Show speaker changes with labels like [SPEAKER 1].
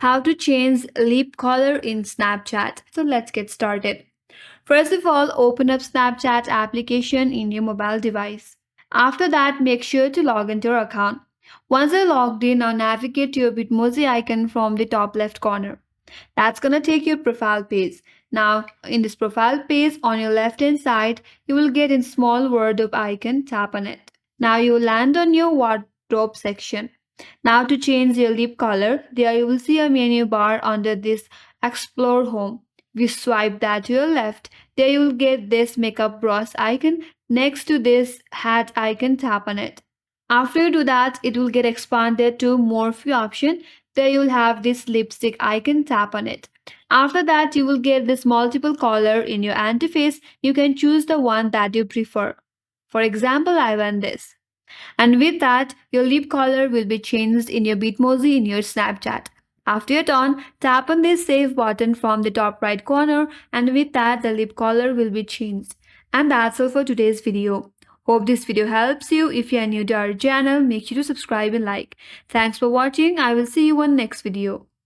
[SPEAKER 1] How to change lip color in Snapchat. So let's get started. First of all, open up Snapchat application in your mobile device. After that, make sure to log into your account. Once you're logged in, now navigate to your Bitmoji icon from the top left corner. That's gonna take your profile page. Now, in this profile page on your left hand side, you will get a small wardrobe icon. Tap on it. Now you will land on your wardrobe section. Now to change your lip color, there you will see a menu bar under this Explore Home. If you swipe that to your left, there you will get this makeup brush icon. Next to this hat icon, tap on it. After you do that, it will get expanded to more few option. There you will have this lipstick icon, tap on it. After that, you will get this multiple color in your interface. You can choose the one that you prefer. For example, I want this. And with that, your lip color will be changed in your Bitmoji in your Snapchat. After you're done, tap on this save button from the top right corner, and with that, the lip color will be changed. And that's all for today's video. Hope this video helps you. If you are new to our channel, make sure to subscribe and like. Thanks for watching. I will see you on next video.